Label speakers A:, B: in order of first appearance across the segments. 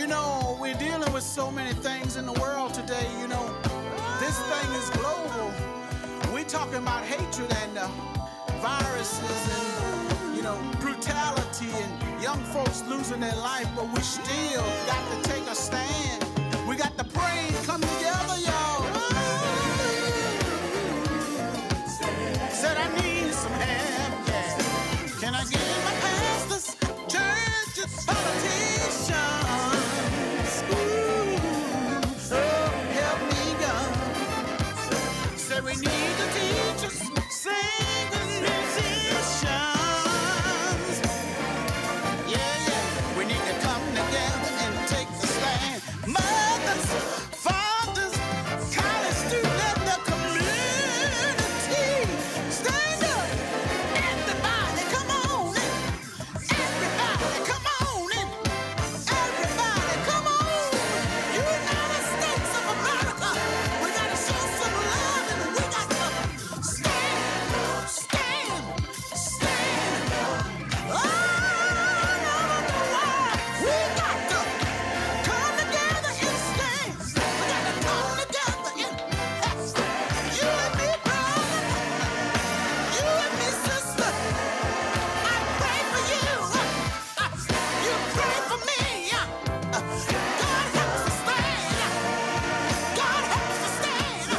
A: You know, we're dealing with so many things in the world today. You know, this thing is global. We're talking about hatred and viruses and, you know, brutality and young folks losing their life, but we still got to take a stand. We got to pray and come together, y'all. Said I need some help, yeah. Can I get my pastors, churches, politicians? Ooh, oh, help me, God. Said we need the teachers, singers, musicians. Yeah, yeah. We need to come together and take the stand. Mothers, fathers, college students, the community. Stand up. Everybody, come on in. Everybody, come on in. Everybody, come on. United States of America. We gotta show some love and we got to stand, stand, stand. Oh, no, we got to come together and stand. We got to come together and you and me, brother. You and me, sister. I pray for you. You pray for me. God helps us stand. God helps us stand.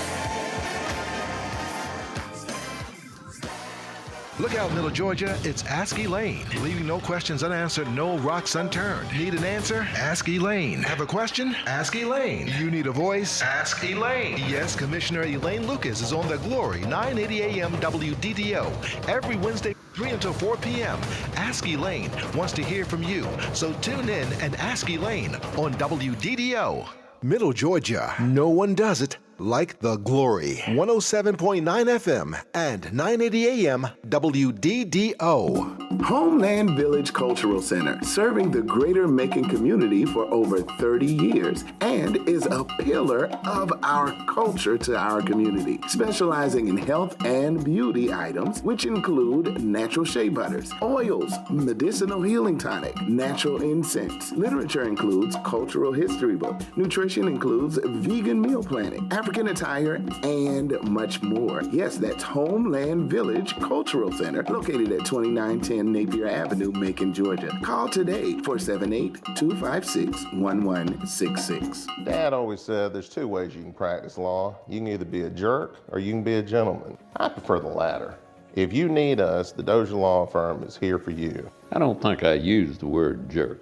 B: Look out, Middle Georgia, it's Ask Elaine. Leaving no questions unanswered, no rocks unturned. Need an answer? Ask Elaine. Have a question? Ask Elaine. You need a voice? Ask Elaine. Yes, Commissioner Elaine Lucas is on the Glory 980 AM WDDO every Wednesday 3 until 4 p.m. Ask Elaine wants to hear from you, so tune in and Ask Elaine on WDDO. Middle Georgia, no one does it like the Glory. 107.9 FM and 980 AM WDDO.
C: Homeland Village Cultural Center, serving the greater Macon community for over 30 years and is a pillar of our culture to our community, specializing in health and beauty items, which include natural shea butters, oils, medicinal healing tonic, natural incense. Literature includes cultural history book. Nutrition includes vegan meal planning, African attire, and much more. Yes, that's Homeland Village Cultural Center, located at 2910 Napier Avenue, Macon, Georgia. Call today, 478-256-1166.
D: Dad always said there's two ways you can practice law. You can either be a jerk or you can be a gentleman. I prefer the latter. If you need us, the Dozier Law Firm is here for you.
E: I don't think I used the word jerk.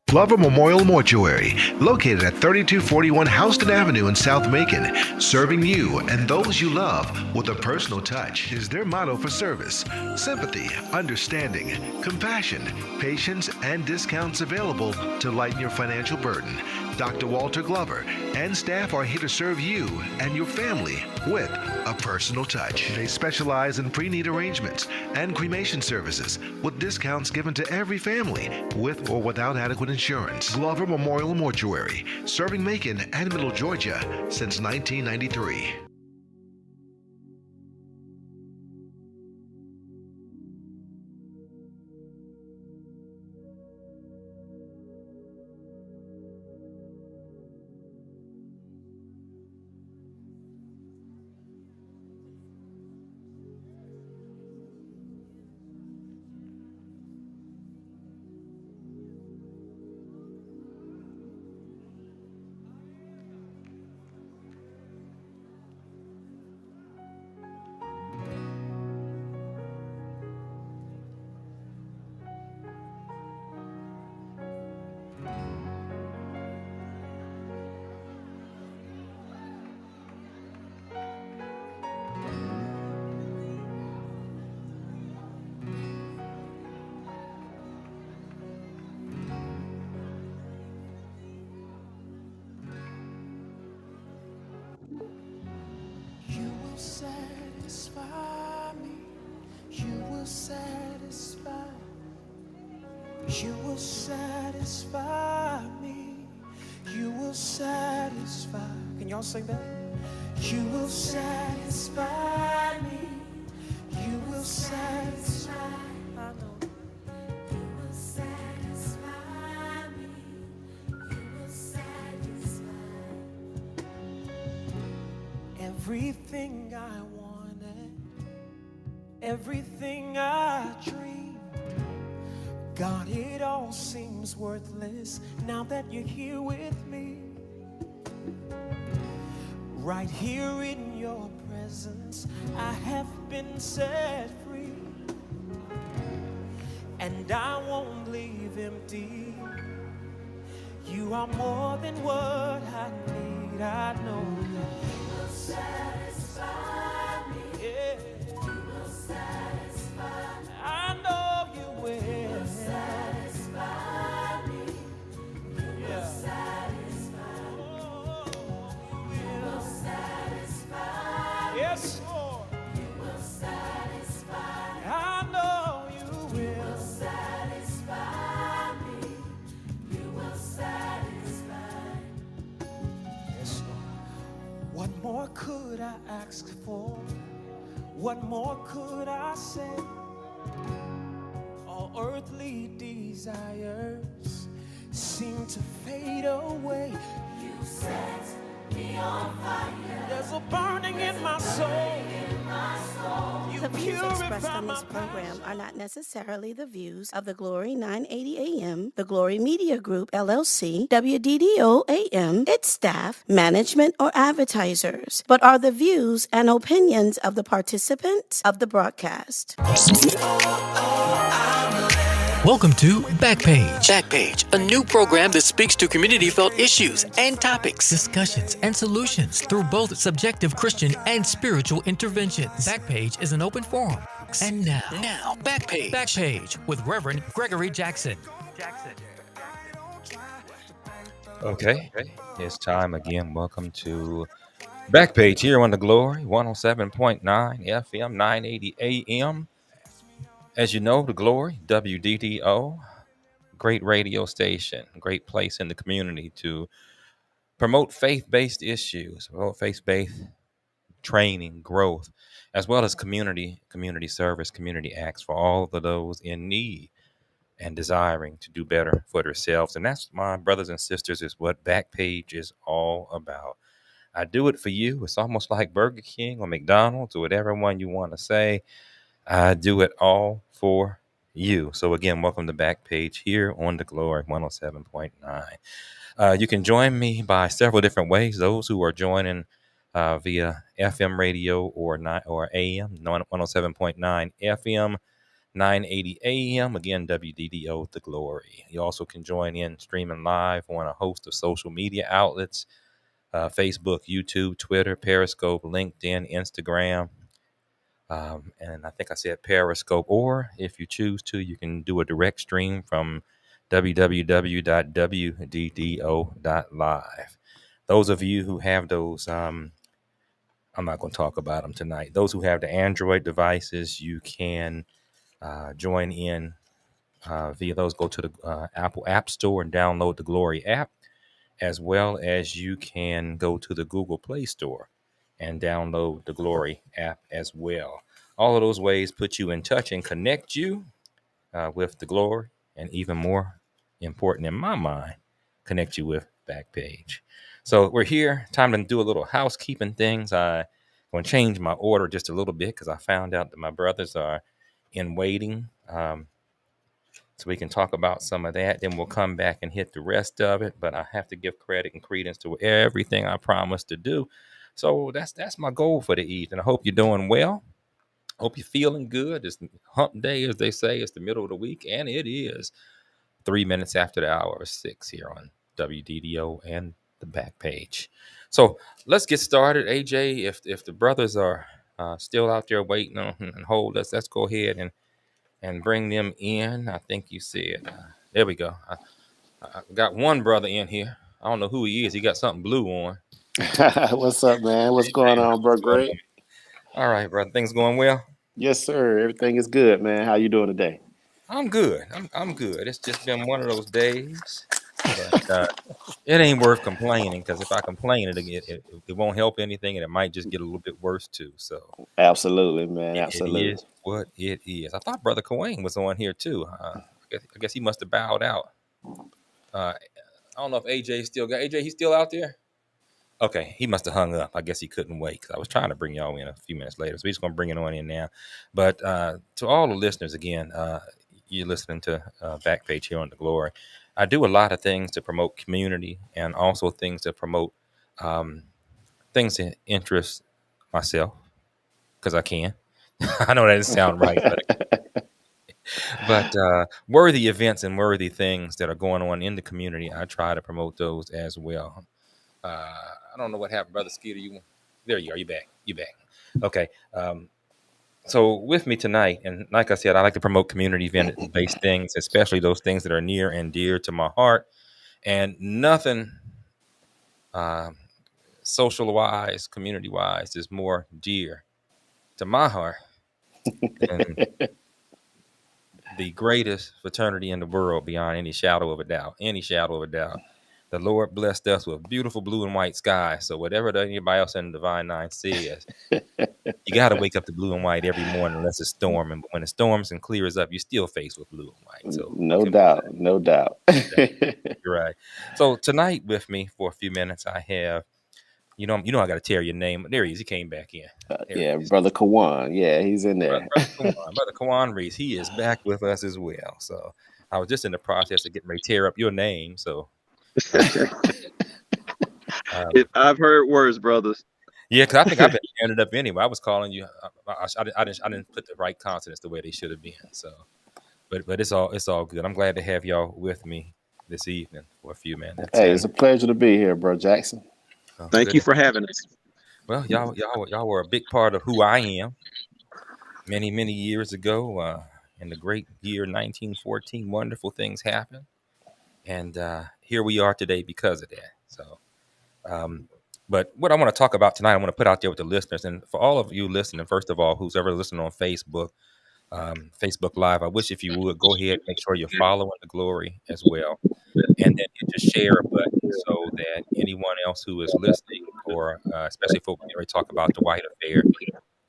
B: Glover Memorial Mortuary, located at 3241 Houston Avenue in South Macon, serving you and those you love with a personal touch is their motto for service. Sympathy, understanding, compassion, patience, and discounts available to lighten your financial burden. Dr. Walter Glover and staff are here to serve you and your family with a personal touch. They specialize in pre-need arrangements and cremation services with discounts given to every family with or without adequate insurance. Glover Memorial Mortuary, serving Macon and Middle Georgia since 1993.
F: Satisfy me, you will satisfy, you will satisfy me, you will satisfy. Can y'all sing that? You will satisfy me, you will satisfy. I know. You will satisfy everything I wanted, everything I dreamed. God, it all seems worthless now that you're here with me. Right here in your presence, I have been set free. And I won't leave empty. You are more than what I need. I know you will satisfy me. Yeah. You will satisfy me. I know you will. You will satisfy me. You will satisfy me. You will satisfy me. Yes, Lord. You will satisfy me. I know you will. You will satisfy me. You will satisfy. Yes, Lord. What more could I ask for? What more could I say? All earthly desires seem to fade away. You set me on fire. There's a burning in my soul. You
G: The views expressed
F: purify
G: on
F: my
G: this program
F: passion.
G: are not necessarily the views of the Glory 980 AM, the Glory Media Group, LLC, WDDO AM, its staff, management, or advertisers, but are the views and opinions of the participants of the broadcast.
H: Welcome to Backpage. Backpage, a new program that speaks to community-felt issues and topics, discussions and solutions through both subjective Christian and spiritual interventions. Backpage is an open forum. And now, Backpage. Backpage with Reverend Gregory Jackson.
I: Okay, it's time again. Welcome to Backpage here on the Glory 107.9 FM, 980 AM. As you know, the Glory, WDDO, great radio station, great place in the community to promote faith-based issues, promote faith-based training, growth, as well as community service, community acts for all of those in need and desiring to do better for themselves. And that's, my brothers and sisters, is what Backpage is all about. I do it for you. It's almost like Burger King or McDonald's or whatever one you want to say. I do it all for you. So again, welcome to Backpage here on the Glory 107.9. You can join me by several different ways. Those who are joining via FM radio or AM 107.9 FM, 980 AM, again, WDDO, The Glory. You also can join in streaming live on a host of social media outlets, Facebook, YouTube, Twitter, Periscope, LinkedIn, Instagram, and I think I said Periscope. Or if you choose to, you can do a direct stream from www.wddo.live. Those of you who have those, I'm not going to talk about them tonight. Those who have the Android devices, you can join in via those. Go to the Apple App Store and download the Glory app, as well as you can go to the Google Play Store and download the Glory app as well. All of those ways put you in touch and connect you with the Glory, and even more important in my mind, connect you with Backpage. So we're here. Time to do a little housekeeping things. I'm going to change my order just a little bit because I found out that my brothers are in waiting. So we can talk about some of that. Then we'll come back and hit the rest of it. But I have to give credit and credence to everything I promised to do. So that's my goal for the evening. I hope you're doing well. Hope you're feeling good. It's hump day, as they say. It's the middle of the week, and it is 3 minutes after the hour of 6 here on WDDO and the Backpage. So let's get started. AJ, if the brothers are still out there waiting on and hold us, let's go ahead and bring them in. I think you said, there we go. I got one brother in here. I don't know who he is. He got something blue on.
J: What's up, man? What's going on, bro? Greg?
I: All right, brother. Things going well?
J: Yes, sir. Everything is good, man. How you doing today?
I: I'm good. I'm good. It's just been one of those days, but it ain't worth complaining, because if I complain, it won't help anything, and it might just get a little bit worse too. So
J: Absolutely, man.
I: it
J: Absolutely.
I: is what it is. I thought Brother Coane was on here too. I guess he must have bowed out. I don't know if AJ still got AJ. He's still out there. Okay, he must have hung up. I guess he couldn't wait, 'cause I was trying to bring y'all in a few minutes later. So we're just going to bring it on in now. But to all the listeners, again, you're listening to Backpage here on The Glory. I do a lot of things to promote community and also things to promote um, things that interest myself, because I can. I know that doesn't sound right, but worthy events and worthy things that are going on in the community, I try to promote those as well. I don't know what happened, Brother Skeeter. There you are. You back. You back. Okay. So with me tonight, and like I said, I like to promote community event-based things, especially those things that are near and dear to my heart. And nothing uh, social-wise, community-wise, is more dear to my heart than the greatest fraternity in the world, beyond any shadow of a doubt. Any shadow of a doubt. The Lord blessed us with beautiful blue and white sky. So whatever anybody else in the Divine Nine says, you got to wake up to blue and white every morning unless it's storming. But when it storms and clears up, you're still faced with blue and white. So what
J: No
I: can we say?
J: doubt, no doubt.
I: You're right. So tonight with me for a few minutes, I have, I got to tear your name. There he is. He came back in. There he
J: Yeah,
I: is.
J: brother Kawan. Yeah, he's in there.
I: Brother Kawan Reese. He is back with us as well. So I was just in the process of getting ready to tear up your name. So uh, um,
E: I've heard worse, brothers.
I: yeah, because I think I've been tearing it up anyway. I was calling you. I didn't put the right consonants the way they should have been. So, but it's all good. I'm glad to have y'all with me this evening for a few minutes.
J: Hey,
I: And
J: it's a pleasure to be here, bro Jackson.
E: Thank
I: good.
E: you for having us.
I: Well, y'all were a big part of who I am many years ago. In the great year 1914, wonderful things happened, and here we are today because of that. So. Um, but what I want to talk about tonight, I want to put out there with the listeners, and for all of you listening, first of all, who's ever listening on Facebook, Facebook Live, I wish if you would go ahead, make sure you're following the Glory as well, and then hit the share button so that anyone else who is listening, or especially if we're going to talk about the White Affair,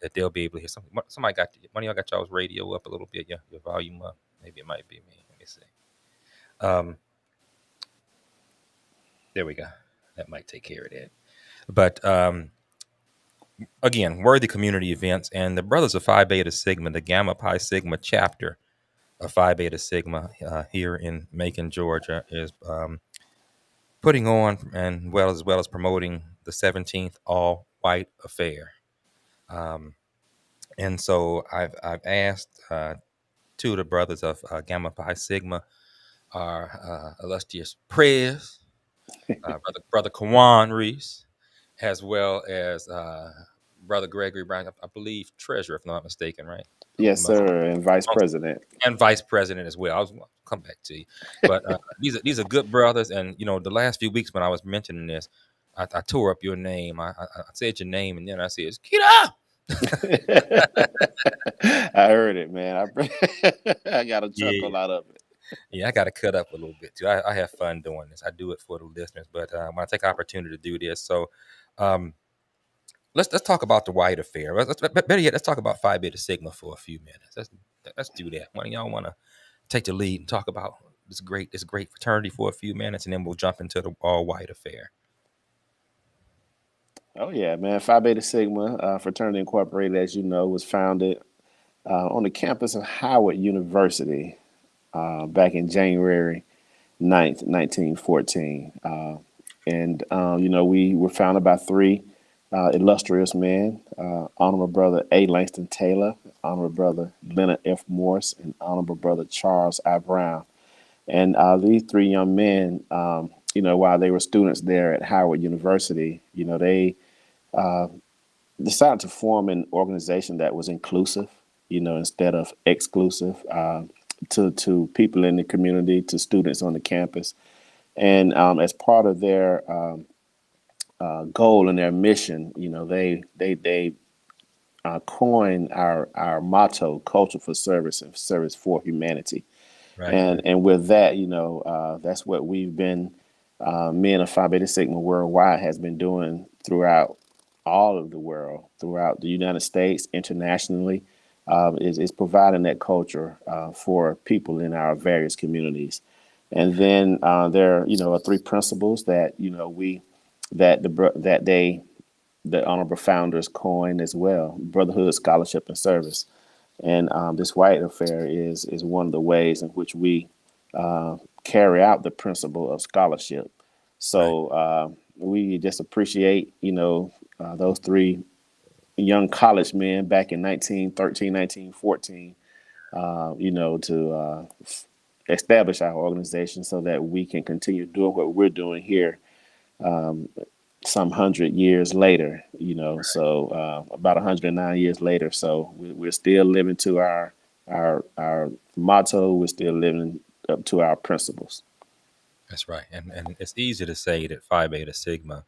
I: that they'll be able to hear something. Somebody one of y'all got y'all's radio up a little bit, your volume up. Maybe it might be me. Let me see. Um, there we go. That might take care of that. But again, worthy community events, and the Brothers of Phi Beta Sigma, the Gamma Pi Sigma chapter of Phi Beta Sigma here in Macon, Georgia, is putting on, and as well as promoting, the 17th All White Affair. Um, and so I've asked two of the brothers of Gamma Pi Sigma, our illustrious prayers, brother Kawan Reese, as well as Brother Gregory Brown, I believe treasurer, if I'm not mistaken, right?
J: Yes, sir, and vice president.
I: And vice president as well. I was gonna come back to you, but these are good brothers. And the last few weeks when I was mentioning this, I tore up your name. I said your name, and then I said, "Kita."
J: I heard it, man. I got a
I: Yeah,
J: chuckle out of it.
I: yeah. I got to cut up a little bit too. I have fun doing this. I do it for the listeners, but when I take opportunity to do this, so um, let's talk about the White Affair. Better yet, let's talk about Phi Beta Sigma for a few minutes. Let's do that. One of y'all want to take the lead and talk about this great fraternity for a few minutes, and then we'll jump into the All White Affair.
J: Oh yeah, man. Phi Beta Sigma Fraternity Incorporated, as you know, was founded on the campus of Howard University back in January 9th, 1914. We were founded by three illustrious men, Honorable Brother A. Langston Taylor, Honorable Brother Leonard F. Morse, and Honorable Brother Charles I. Brown. And these three young men, while they were students there at Howard University, they decided to form an organization that was inclusive, instead of exclusive, to people in the community, to students on the campus. And as part of their goal and their mission, they coined our motto, "Culture for Service and Service for Humanity."
I: Right.
J: And with that, that's what we've been, men of Phi Beta Sigma Worldwide has been doing throughout all of the world, throughout the United States, internationally, is providing that culture for people in our various communities. And then there, are three principles that we that the honorable founders coined as well, brotherhood, scholarship, and service. And this white affair is one of the ways in which we carry out the principle of scholarship.
I: Right.
J: So we just appreciate, those three young college men back in 1913, 1914, to establish our organization so that we can continue doing what we're doing here some 100 years later, so about 109 years later. So we're still living to our motto. We're still living up to our principles.
I: That's right. And it's easy to say that Phi Beta Sigma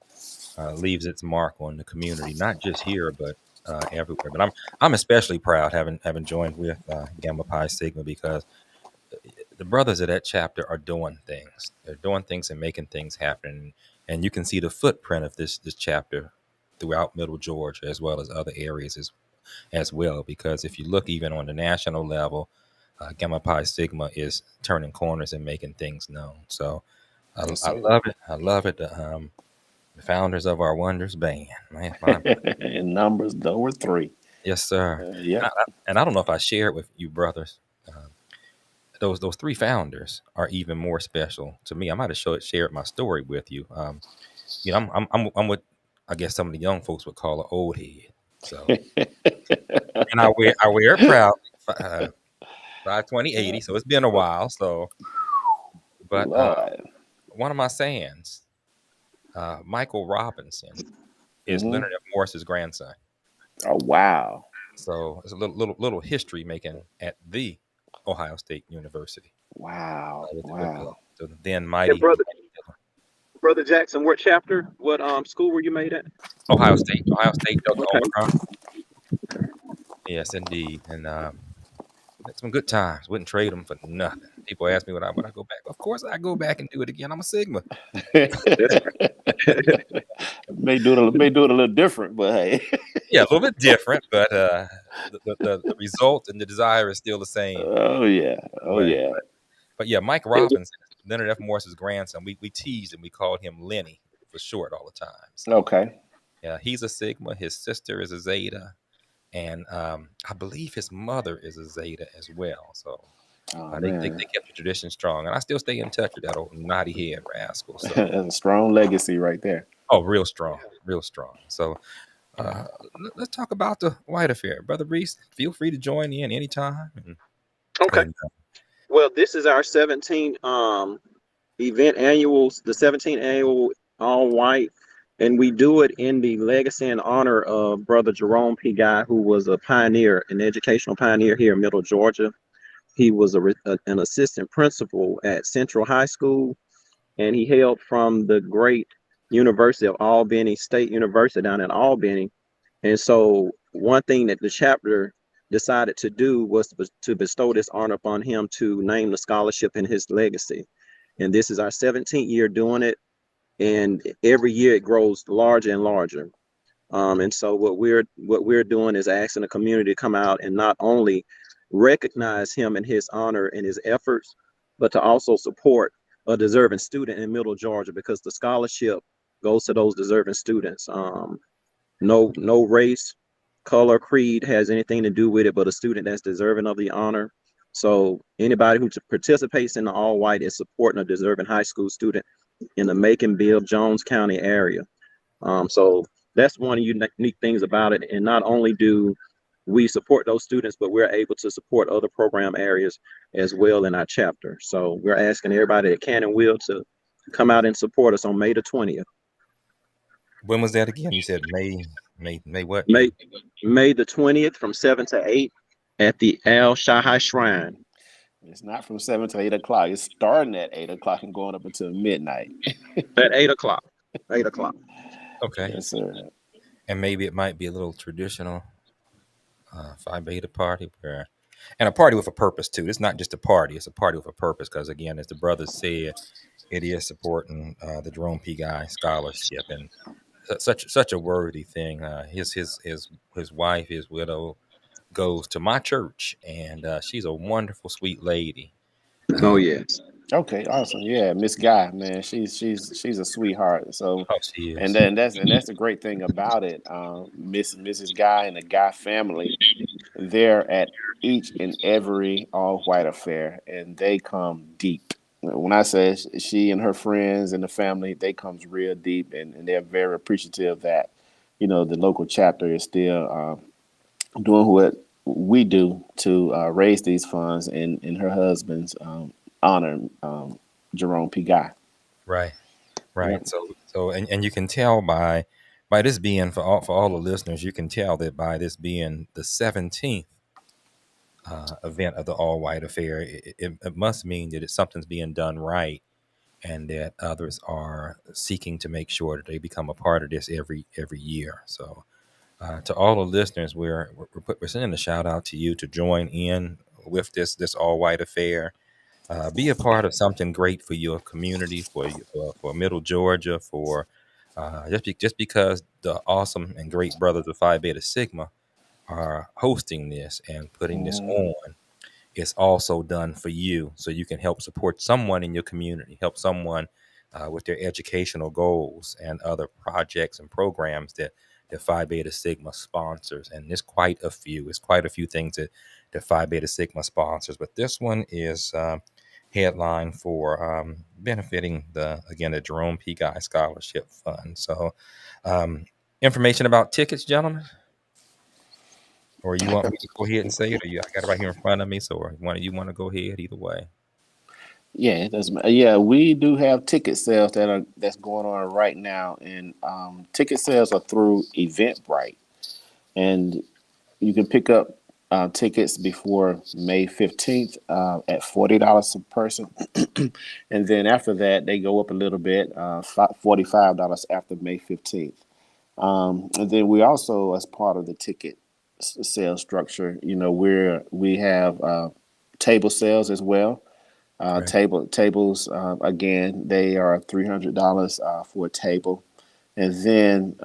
I: leaves its mark on the community, not just here, but everywhere. But I'm especially proud having joined with Gamma Pi Sigma, because the brothers of that chapter are doing things. They're doing things and making things happen. And you can see the footprint of this chapter throughout Middle Georgia, as well as other areas as well. Because if you look even on the national level, Gamma Pi Sigma is turning corners and making things known. So
J: Yes,
I: I
J: sir.
I: love it. I love it. The founders of our Wonders Band, man.
J: In numbers, number three.
I: Yes, sir.
J: Yep.
I: And I don't know if I shared with you, brothers. Those three founders are even more special to me. I might have shared my story with you. I'm what I guess some of the young folks would call an old head. So, and I wear it proudly. 52080. So it's been a while. So, but
J: Lord.
I: one of my sayings, Michael Robinson, is
J: Hmm.
I: Leonard F. Morris's grandson.
J: Oh, wow.
I: So it's a little history making at the Ohio State University
J: Wow.
I: with
J: Wow.
I: the then
K: Yeah,
I: mighty
K: brother Jackson, what chapter? What school were you made at?
I: Ohio State Delta
K: Okay.
I: Omicron. Yes, indeed, and had some good times. Wouldn't trade them for nothing. People ask me would I go back. Of course, I go back and do it again. I'm a Sigma.
K: That's
J: May do it a little different, but hey.
I: Yeah, a little bit different, but the result and the desire is still the same.
J: Oh yeah. Oh
I: But
J: yeah.
I: but yeah, Mike Robinson, Leonard F. Morris's grandson. We teased and we called him Lenny for short all the time. So
J: Okay.
I: yeah, he's a Sigma. His sister is a Zeta, and I believe his mother is a Zeta as well. So
J: Oh
I: they
J: man.
I: kept the tradition strong, and I still stay in touch with that old naughty head rascal. So
J: That's a strong legacy right there.
I: oh, real strong, real strong. So uh, let's talk about the White affair, brother Reese. Feel free to join in anytime.
K: okay.
I: And
K: Well, this is our 17th event annuals, the 17th annual all white, and we do it in the legacy and honor of Brother Jerome P. Guy, who was a pioneer, an educational pioneer here in Middle Georgia. He was an assistant principal at Central High School, and he hailed from the great University of Albany, State University down in Albany. And so, one thing that the chapter decided to do was to bestow this honor upon him, to name the scholarship in his legacy. And this is our 17th year doing it, and every year it grows larger and larger. And so what we're doing is asking the community to come out and not only recognize him and his honor and his efforts, but to also support a deserving student in Middle Georgia, because the scholarship goes to those deserving students. No race, color, creed has anything to do with it, but a student that's deserving of the honor. So anybody who participates in the all white is supporting a deserving high school student in the Macon, Bill Jones County area. So that's one of the unique things about it. And not only do we support those students, but we're able to support other program areas as well in our chapter. So we're asking everybody that can and will to come out and support us on May the 20th.
I: when was that again? You said May what?
K: May May the 20th from 7 to 8 at the Al Shahai Shrine.
J: It's not from 7 to 8 o'clock. It's starting at 8 o'clock and going up until midnight.
K: At 8 o'clock. 8 o'clock.
I: Okay,
J: Yes, sir.
I: and maybe it might be a little traditional Phi Beta party and a party with a purpose too. It's not just a party; it's a party with a purpose. Because again, as the brothers said, it is supporting the Jerome P. Guy scholarship, and such a worthy thing. His wife, his widow, goes to my church, and she's a wonderful, sweet lady.
K: Oh,
I: Um,
K: yes.
J: Okay, awesome. Yeah, Miss Guy, man, she's a sweetheart. So,
I: Oh, she
J: and
I: is.
J: then that's the great thing about it. Mrs. Guy and the Guy family, they're at each and every all white affair, and they come deep. When I say she and her friends and the family, they comes real deep, and they're very appreciative that, the local chapter is still doing what we do to raise these funds in her husband's honor, Jerome P. Guy.
I: Right.
J: Yep.
I: Right. So and you can tell by this being for all the listeners, you can tell that by this being the 17th event of the All White Affair, it must mean that something's being done right, and that others are seeking to make sure that they become a part of this every year. So to all the listeners, we're sending a shout out to you to join in with this All White Affair. Be a part of something great for your community, for Middle Georgia, for just because the awesome and great brothers of Phi Beta Sigma are hosting this and putting this
J: Mhm.
I: on. It's also done for you, so you can help support someone in your community, help someone with their educational goals and other projects and programs that Phi Beta Sigma sponsors. And there's quite a few. It's quite a few things that Phi Beta Sigma sponsors, but this one is headline for benefiting the Jerome P. Guy Scholarship Fund. So, information about tickets, gentlemen. Or you want me to go ahead and say it, or I got it right here in front of me. So, or one of you want to go ahead? Either way.
J: Yeah, it doesn't matter. Yeah, we do have ticket sales that's going on right now, and ticket sales are through Eventbrite, and you can pick up tickets before May 15th at $40 a person, and then after that they go up a little bit, $45 after May 15th. And then we also, as part of the ticket sales structure, we have table sales as well.
I: Right.
J: Tables again, they are $300 for a table, and then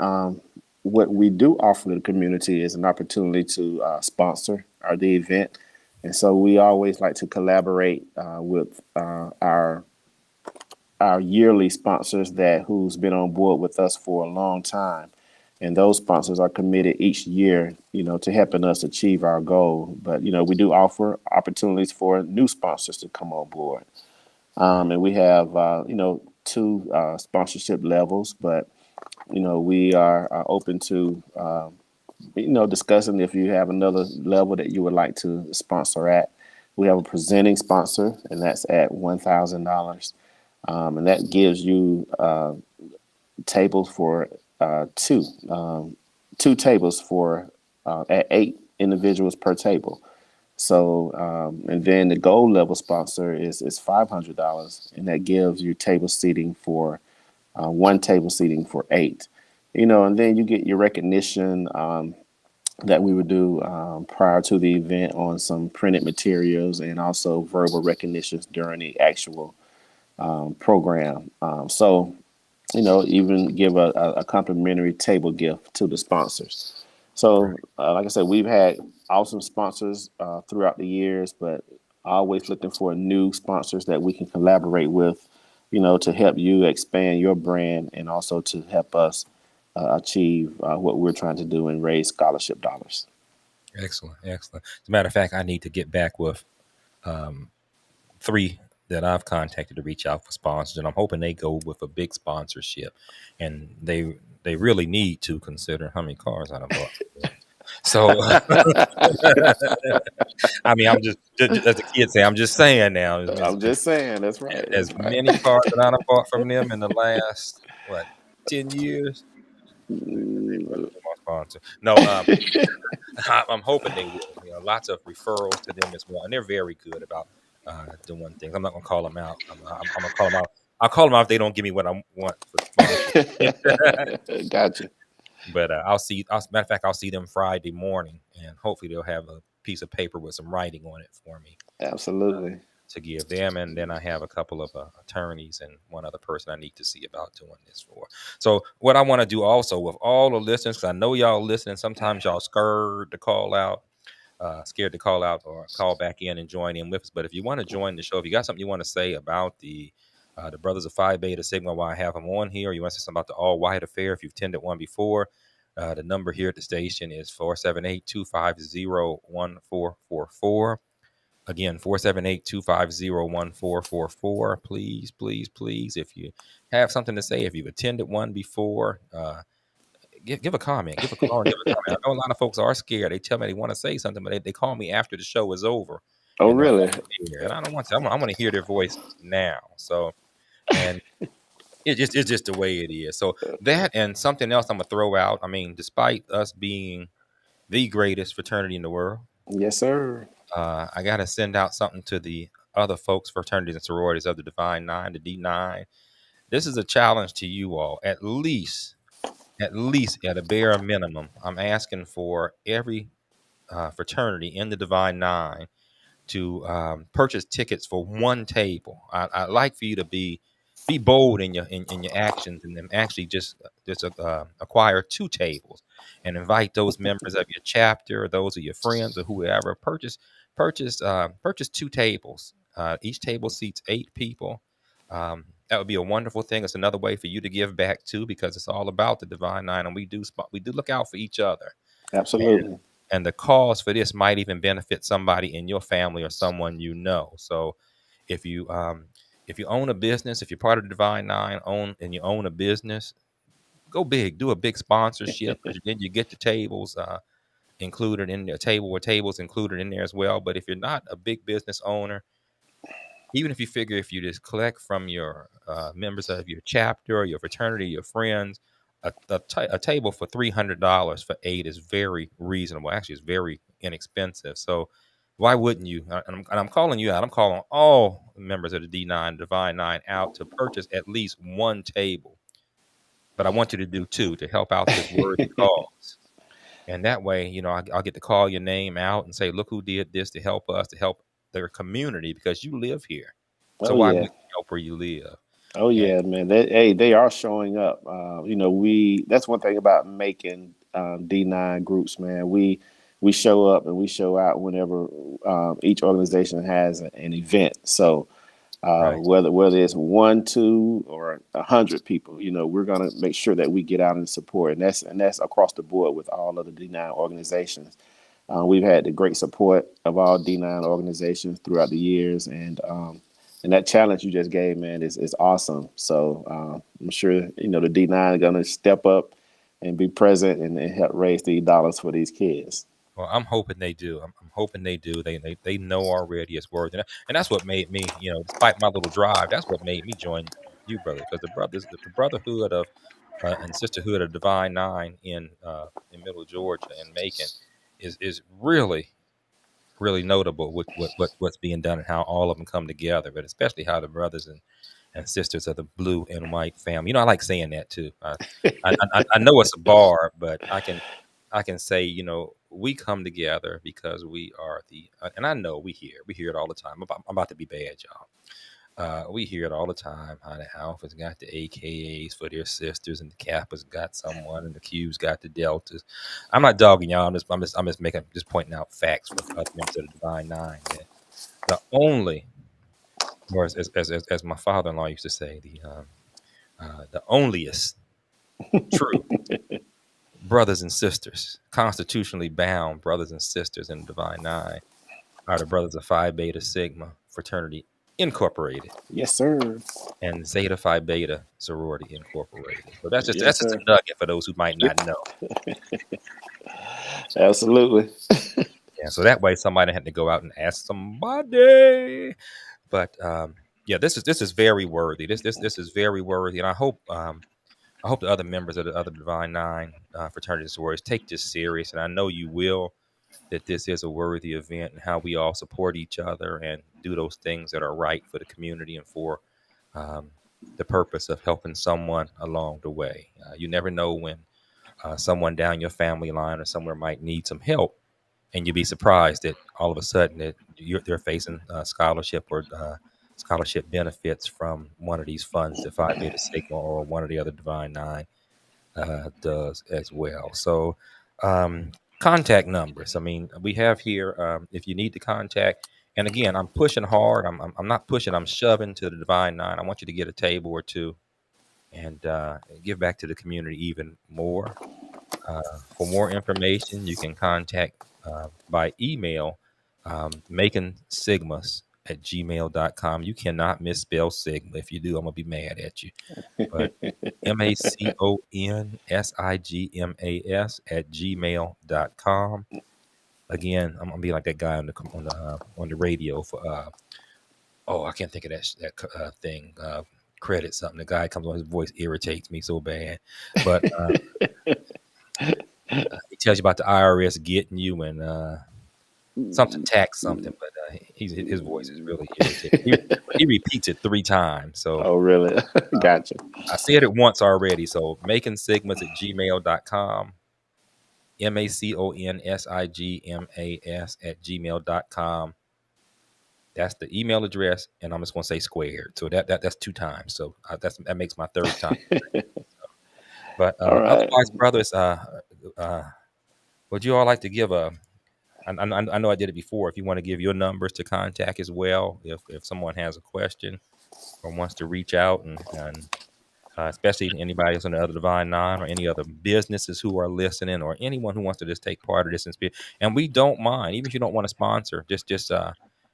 J: what we do offer to the community is an opportunity to sponsor the event, and so we always like to collaborate with our yearly sponsors that who's been on board with us for a long time, and those sponsors are committed each year, to helping us achieve our goal. But we do offer opportunities for new sponsors to come on board,
I: Right.
J: and we have two sponsorship levels, but we are open to discussing if you have another level that you would like to sponsor at. We have a presenting sponsor, and that's at $1,000, and that gives you tables for two tables for at 8 individuals per table. So, and then the gold level sponsor is $500, and that gives you table seating for one table seating for 8. And then you get your recognition that we would do prior to the event on some printed materials, and also verbal recognitions during the actual program. So, even give a complimentary table gift to the sponsors.
I: Right.
J: So, like I said, we've had awesome sponsors throughout the years, but always looking for new sponsors that we can collaborate with, to help you expand your brand, and also to help us achieve what we're trying to do and raise scholarship dollars.
I: Excellent. Excellent. As a matter of fact, I need to get back with 3 that I've contacted to reach out for sponsors, and I'm hoping they go with a big sponsorship, and they really need to consider how many cars I done bought. So, I mean, just as the kids say, I'm just saying now,
J: I'm just saying, that's right.
I: as
J: That's right.
I: many cars that I done bought from them in the last, what, 10 years. They better be my sponsor. No, I'm hoping they will. Lots of referrals to them as well, and they're very good about doing things. I'm not gonna call them out. I'm gonna call them out. I'll call them out if they don't give me what I want for sponsorship.
J: Gotcha.
I: But matter of fact, I'll see them Friday morning, and hopefully they'll have a piece of paper with some writing on it for me
J: Absolutely.
I: to give them. And then I have a couple of attorneys and one other person I need to see about doing this for. So what I want to do also with all the listeners, because I know y'all listening, sometimes y'all scared to call out. scared to call out or call back in and join in with us. But if you want to join the show, if you got something you want to say about the Brothers of Phi Beta Sigma, why I have them on here, or you want to say something about the All White Affair, if you've attended one before, the number here at the station is 478-250-1444. Again, 478-250-1444. Please, please, please, if you have something to say, if you've attended one before, give a comment, give a call, and give a comment. I know a lot of folks are scared. They tell me they want to say something, but they call me after the show is over,
J: Oh,
I: and they're
J: really?
I: on the air, and I don't want to. I want to hear their voice now. So, and it's just the way it is. So that and something else I'm gonna throw out. I mean, despite us being the greatest fraternity in the world,
J: Yes, sir.
I: I gotta send out something to the other folks, fraternities and sororities of the Divine Nine, the D9. This is a challenge to you all. At least at a bare minimum, I'm asking for every fraternity in the Divine Nine to purchase tickets for one table. I'd like for you to be bold in in your actions, and then actually just acquire two tables and invite those members of your chapter, or those of your friends, or whoever. Purchase two tables. Each table seats 8 people. That would be a wonderful thing. It's another way for you to give back too, because it's all about the Divine Nine, and we do look out for each other.
J: Absolutely.
I: And the cause for this might even benefit somebody in your family or someone you know. So if you own a business, if you're part of the Divine Nine, you own a business, go big, do a big sponsorship, because then you get the tables included in the table, or tables included in there as well. But if you're not a big business owner, even if you figure, if you just collect from your members of your chapter or your fraternity, your friends, a table for $300 for 8 is very reasonable. Actually, it's very inexpensive. So why wouldn't you? And I'm calling you out. I'm calling all members of the D9 Divine Nine out to purchase at least one table. But I want you to do two to help out this worthy cause. And that way, I'll get to call your name out and say, look who did this to help us, to help their community, because you live here. So
J: Oh,
I: why
J: yeah.
I: wouldn't you help where you live?
J: Oh,
I: And
J: yeah, man. They are showing up. That's one thing about making D9 groups, man. We show up and we show out whenever each organization has an event. So
I: right.
J: whether it's 1, 2, or 100 people, we're gonna make sure that we get out and support, and that's across the board with all of the D9 organizations. We've had the great support of all D9 organizations throughout the years, and that challenge you just gave, man, is awesome. So I'm sure the D9 are gonna step up and be present and help raise these dollars for these kids.
I: Well, I'm hoping they do. I'm hoping they do. They know already it's worth it, and that's what made me, despite my little drive, that's what made me join you, brother, because the brotherhood of and sisterhood of Divine Nine in Middle Georgia and Macon is really notable with what's being done and how all of them come together, but especially how the brothers and sisters of the blue and white family. I like saying that too. I know it's a bar, but I can say, we come together because we are and I know we hear it all the time. I'm about to be bad, y'all. We hear it all the time. How the Alphas got the AKAs for their sisters, and the Kappas got someone, and the Qs got the Deltas. I'm not dogging y'all. I'm just pointing out facts for other members of the Divine Nine. That the only, or as my father-in-law used to say, the onlyest true brothers and sisters, constitutionally bound brothers and sisters in the Divine Nine, are the brothers of Phi Beta Sigma Fraternity Incorporated
J: Yes, sir.
I: and Zeta Phi Beta Sorority Incorporated. So that's
J: Yes,
I: just a
J: sir.
I: nugget for those who might not know.
J: Absolutely.
I: Yeah, so that way somebody had to go out and ask somebody. But yeah, this is very worthy. This is very worthy, and I hope the other members of the other Divine Nine fraternities and sororities take this serious, and I know you will. That this is a worthy event, and how we all support each other and do those things that are right for the community and for um, the purpose of helping someone along the way. You never know when someone down your family line or somewhere might need some help, and you'd be surprised that all of a sudden that they're facing scholarship or scholarship benefits from one of these funds that Phi Beta Sigma or one of the other Divine Nine does as well. So contact numbers. I mean, we have here, if you need to contact, and again, I'm pushing hard. I'm not pushing, I'm shoving to the Divine Nine. I want you to get a table or two and give back to the community even more. For more information, you can contact by email, maconsigmas@gmail.com. You cannot misspell Sigma. If you do, I'm going to be mad at you. But maconsigmas@gmail.com. Again, I'm gonna be like that guy on the radio for I can't think of that thing, credit something. The guy comes on, his voice irritates me so bad, but he tells you about the IRS getting you and something tax something, but his voice is really irritating. He repeats it 3 times, so
J: Oh, really? Gotcha.
I: I said it once already. So maconsigmas@gmail.com. maconsigmas@gmail.com. That's the email address, and I'm just gonna say squared. So that's 2 times. So that makes my 3rd time. But
J: All right.
I: otherwise, brothers, would you all like to give a? I know I did it before. If you want to give your numbers to contact as well, if someone has a question or wants to reach out and especially anybody else on the other Divine Nine or any other businesses who are listening or anyone who wants to just take part of this and we don't mind, even if you don't want to sponsor, just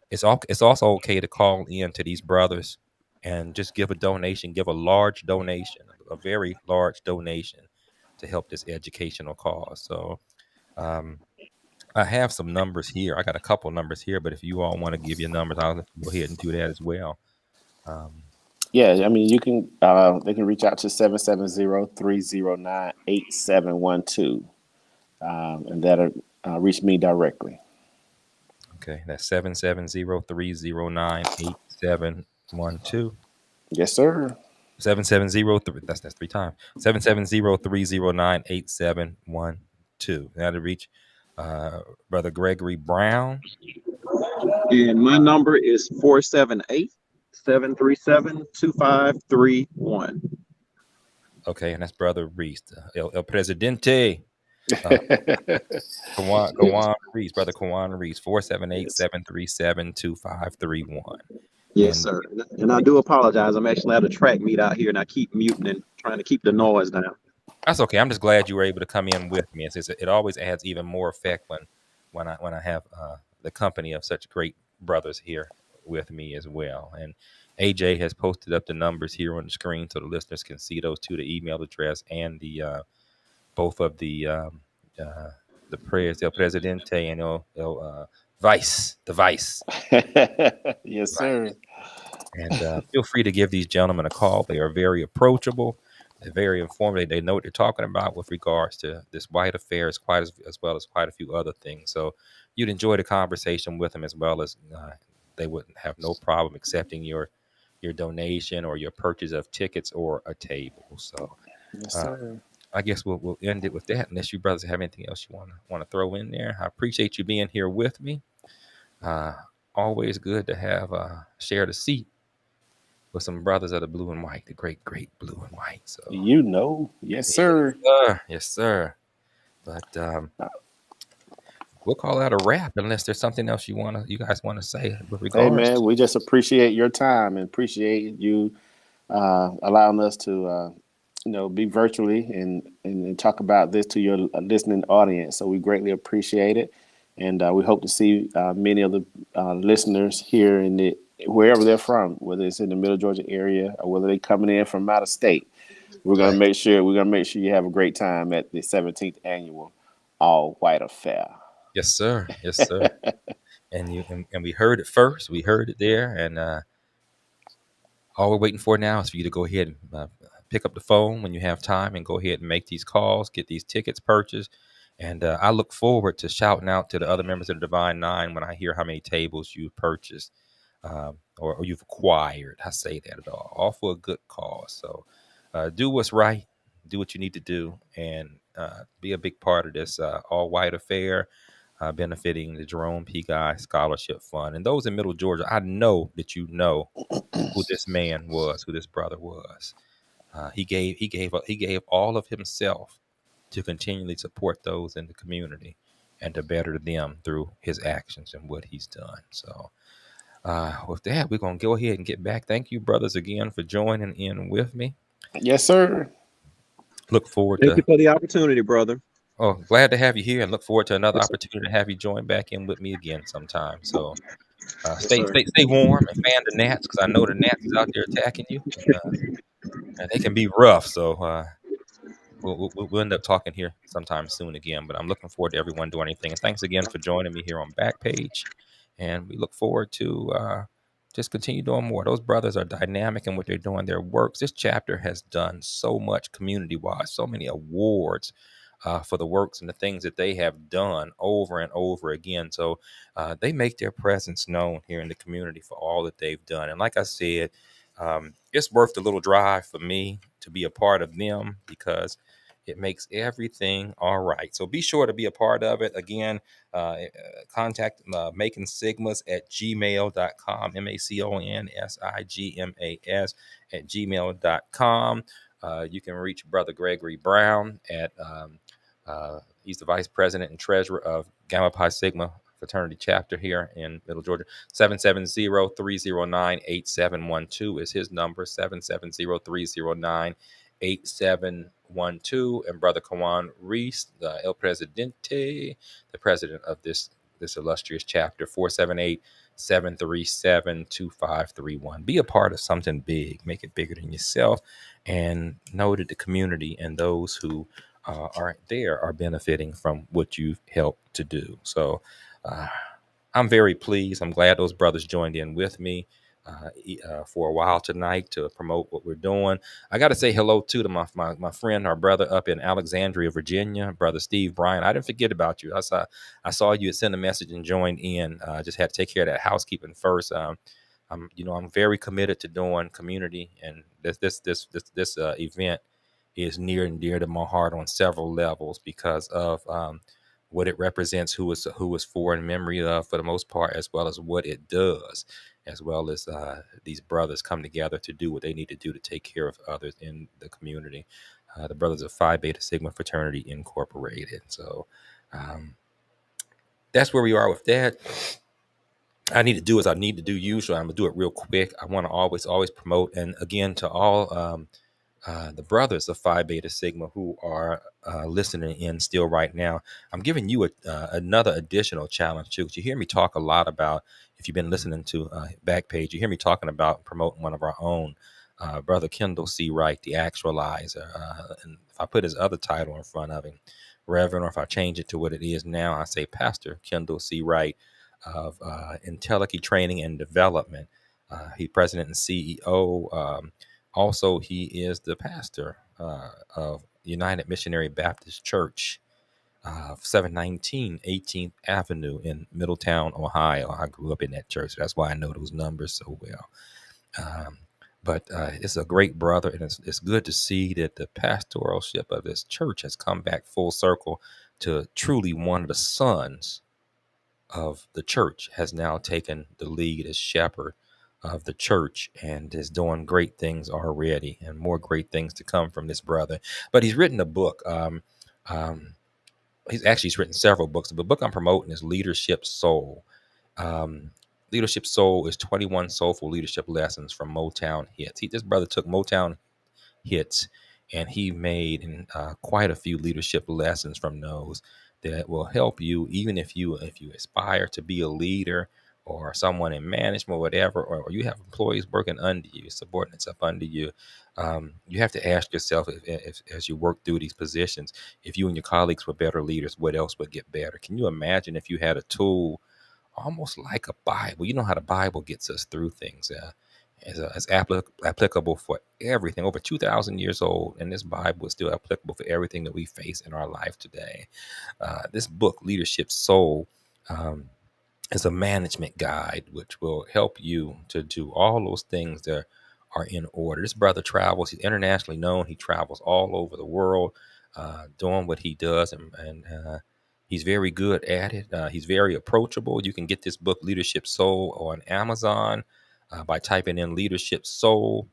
I: it's also okay to call in to these brothers and just give a donation, give a large donation, a very large donation to help this educational cause. So I have some numbers here. I got a couple numbers here, but if you all want to give your numbers, I'll go ahead and do that as well.
J: Yeah, I mean, you can. They can reach out to 770-309-8712, and that'll reach me directly.
I: Okay, that's 770-309-8712.
J: Yes, sir.
I: 7703. That's 3 times. 770-309-8712. Now to reach Brother Gregory Brown.
K: And my number is 478-737-2531.
I: Okay, and that's Brother Reese, El Presidente. Kawan Reese, Brother Kawan Reese, 478-737-2531.
K: Yes, sir. And I do apologize. I'm actually at a track meet out here, and I keep muting and trying to keep the noise down.
I: That's okay. I'm just glad you were able to come in with me. It always adds even more effect when I have the company of such great brothers here with me as well. And AJ has posted up the numbers here on the screen so the listeners can see those two: the email address and the both of the prayers, El Presidente and El Vice, the Vice.
J: Yes, sir.
I: And feel free to give these gentlemen a call. They are very approachable. They're very informative. They know what they're talking about with regards to this white affair, as well as quite a few other things. So you'd enjoy the conversation with them, as well as they wouldn't have no problem accepting your donation or your purchase of tickets or a table. So
J: Yes, sir.
I: I guess we'll end it with that. Unless you brothers have anything else you want to throw in there, I appreciate you being here with me. Always good to have shared a seat with some brothers of the blue and white, the great blue and white. So
J: yes, sir.
I: Yes, sir. But we'll call that a wrap unless there's something else you guys want to say with regards.
J: Hey, man, we just appreciate your time and appreciate you allowing us to be virtually and talk about this to your listening audience. So we greatly appreciate it, and we hope to see many of the listeners here wherever they're from, whether it's in the Middle Georgia area or whether they're coming in from out of state. We're gonna make sure you have a great time at the 17th annual All White Affair.
I: Yes, sir. Yes, sir. and we heard it first. We heard it there, and all we're waiting for now is for you to go ahead and pick up the phone when you have time and go ahead and make these calls, get these tickets purchased. And I look forward to shouting out to the other members of the Divine Nine when I hear how many tables you've purchased or you've acquired. I say that at all for a good cause. So do what's right, do what you need to do, and be a big part of this all white affair benefiting the Jerome P. Guy Scholarship Fund. And those in Middle Georgia, I know that you know who this man was, who this brother was. He gave all of himself to continually support those in the community. and to better them through his actions and what he's done. So with that, we're going to go ahead and get back. Thank you, brothers, again for joining in with me.
J: Yes, sir.
I: Look forward
K: Thank you
I: to,
K: for the opportunity, brother.
I: oh, glad to have you here, and look forward to another
K: Yes, sir.
I: opportunity to have you join back in with me again sometime. So
K: Yes, sir.
I: stay warm and fan the gnats, because I know the gnats is out there attacking you, and they can be rough. So we'll end up talking here sometime soon again. But I'm looking forward to everyone doing anything. And thanks again for joining me here on Backpage. And we look forward to just continue doing more. Those brothers are dynamic in what they're doing, their works. This chapter has done so much community-wise, so many awards for the works and the things that they have done over and over again. So they make their presence known here in the community for all that they've done. And like I said, it's worth the little drive for me to be a part of them, because it makes everything all right. So be sure to be a part of it. Again, contact making sigmas at gmail.com, maconsigmas at gmail.com. You can reach Brother Gregory Brown at he's the vice president and treasurer of Gamma Pi Sigma fraternity chapter here in Middle Georgia. 770-309-8712 is his number. 770-309-8712. And Brother Kawan Reese, El Presidente, the president of this illustrious chapter, 478-737-2531. Be a part of something big. Make it bigger than yourself, and know that the community and those who are there are benefiting from what you've helped to do. So I'm very pleased. I'm glad those brothers joined in with me for a while tonight to promote what we're doing. I got to say hello too to my friend, our brother up in Alexandria, Virginia, Brother Steve Bryan. I didn't forget about you. I saw you had sent a message and joined in. Just had to take care of that housekeeping first. I'm very committed to doing community, and this event is near and dear to my heart on several levels, because of what it represents, who is for in memory of, for the most part, as well as what it does, as well as these brothers come together to do what they need to do to take care of others in the community. The brothers of Phi Beta Sigma Fraternity Incorporated. So that's where we are with that. I need to do as I need to do usually. I'm gonna do it real quick. I want to always promote, and again, to all the brothers of Phi Beta Sigma who are listening in still right now, I'm giving you another additional challenge too. 'Cause you hear me talk a lot about, if you've been listening to Backpage, you hear me talking about promoting one of our own, Brother Kendall C. Wright, the Actualizer. And if I put his other title in front of him, Reverend, or if I change it to what it is now, I say Pastor Kendall C. Wright of Intelliky Training and Development. He's president and CEO. Also, he is the pastor of United Missionary Baptist Church, 719 18th Avenue in Middletown, Ohio. I grew up in that church. That's why I know those numbers so well. But it's a great brother, and it's good to see that the pastoralship of this church has come back full circle to truly one of the sons of the church has now taken the lead as shepherd of the church, and is doing great things already, and more great things to come from this brother. But he's written a book. He's written several books. The book I'm promoting is Leadership Soul. Leadership Soul is 21 soulful leadership lessons from Motown hits. This brother took Motown hits, and he made quite a few leadership lessons from those that will help you, even if you aspire to be a leader or someone in management or whatever, or you have employees working under you, subordinates up under you. You have to ask yourself, if as you work through these positions, if you and your colleagues were better leaders, what else would get better? Can you imagine if you had a tool almost like a Bible? You know how the Bible gets us through things. It's applicable for everything. Over 2,000 years old, and this Bible is still applicable for everything that we face in our life today. This book, Leadership Soul, is a management guide which will help you to do all those things that are in order. This brother travels. He's internationally known. He travels all over the world doing what he does, and he's very good at it. He's very approachable. You can get this book, Leadership Soul, on Amazon by typing in Leadership Soul.